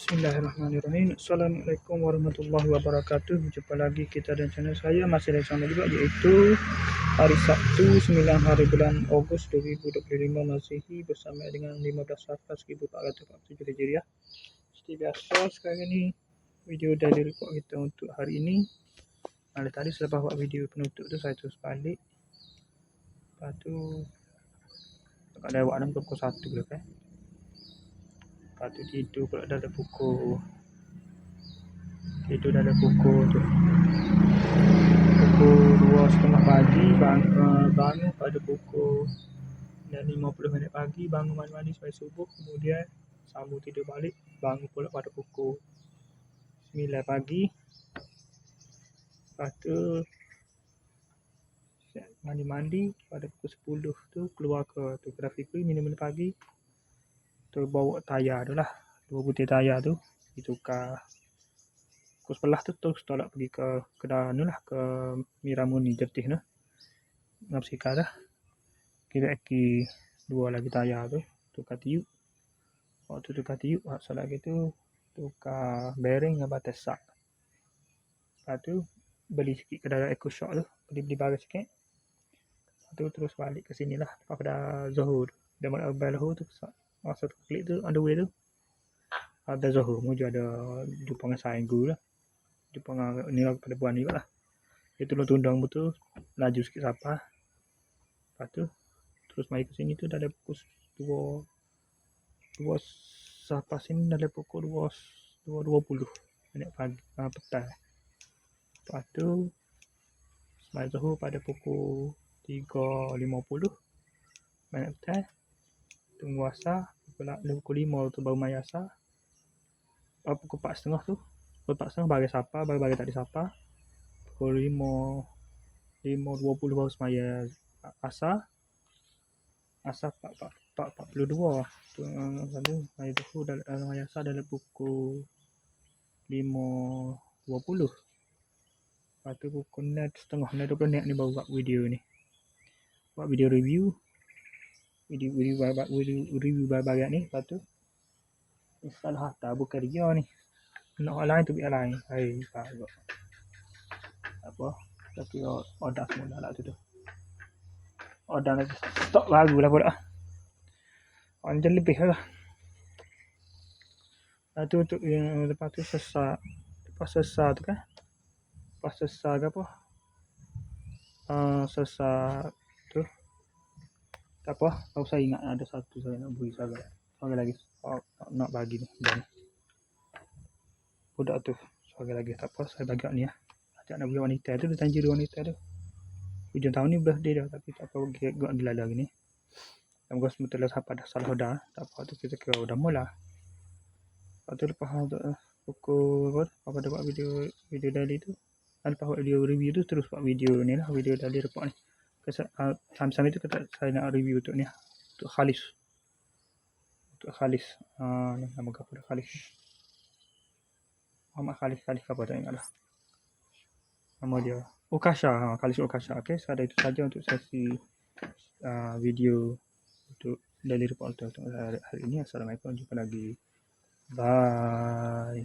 Bismillahirrahmanirrahim. Assalamualaikum warahmatullahi wabarakatuh. Jumpa lagi kita dan channel saya masih ada sama juga, iaitu hari Sabtu 9 hari bulan Ogos 2025 Masehi bersama dengan 15 Safar 1447 Hijriah. Seperti biasa sekarang ni video daily report kita untuk hari ini. Tadi selepas buat video penutup tu saya terus balik. Lepas tu tak ada buat pukul 1 lepas. Lepas tu tidur pula dah ada pukul tu pukul 2.30 pagi, bangun pada pukul 6.50 pagi, bangun mandi sampai subuh, kemudian sambung tidur balik, bangun pula pada pukul 9 pagi. Lepas tu mandi pada pukul 10 tu keluar ke Trafficquay minum pagi tu, bawa tayar tu lah, 2 butir tayar tu ditukar. Pukul 11 tu terus tolak pergi ke kedai ni lah, ke Miramuni Jertih tu Ngapsika dah. Kira 2 lagi tayar tu tukar tiup. Waktu tukar tiup salah gitu tukar bearing dengan batas sak. Lepas tu beli sikit kedai EcoShock tu, beli barang sikit. Lepas tu terus balik ke sini lah, pada Zohor tu. Dia mula bel Zohor tu, masa tu klik tu underway tu ada Zohor, muju ada jumpa dengan Sainggu lah, jumpa dengan ni lah pada buan ni lah. Dia tundang betul, laju sikit siapa. Lepas tu terus mai ke sini tu dah ada pukul 2 siapa sini dah ada pukul 2.20 pagi petang. Lepas tu mai Zohor pada pukul 3.50 petang. Tunggu asar pukul 5 tu baru mai asar. Pukul 4.30 tu, pukul 4.30 bagi siapa, bagi tak ada siapa. Pukul 5.20 baru semaya asar 4.42 tu. Lalu mai tu dalam asar dalam pukul 5.20. Lepas tu pukul 6.30 ni baru buat video ni, buat video review barang ni. Lepas tu salah tak bukan dia ni, nak lain tu biar lain. Apa tapi order semula lah tu order lagi stok baru lah pula, anjir lebih lah. Lepas tu untuk lepas tu sesar tu kan, lepas sesar ke apa, sesar tu tak apa, kalau saya ingat ada satu saya nak beri saya lagi nak bagi ni dan budak tu sekali lagi. Tak apa, saya bagi ni lah. Ajak nak beli wanita tu, dia tanjir wanita tu. Hujung tahun ni birthday dah, tapi tak apa, buat gila lagi ni. Semoga sementara siapa dah salah dah, tak apa tu kita kira dah mula. Lepas tu lepas pukul apa dah buat video daily tu, lepas buat video review tu terus buat video ni lah, video daily report ni. Sampai itu saya nak review untuk ni lah, untuk Khalis. Nama apa dah Khalis, Muhammad Khalis apa tak ingat lah nama dia, Ukasha, Khalis Ukasha. Okay, ada itu saja untuk sesi video untuk daily report untuk hari ini. Assalamualaikum, jumpa lagi, bye.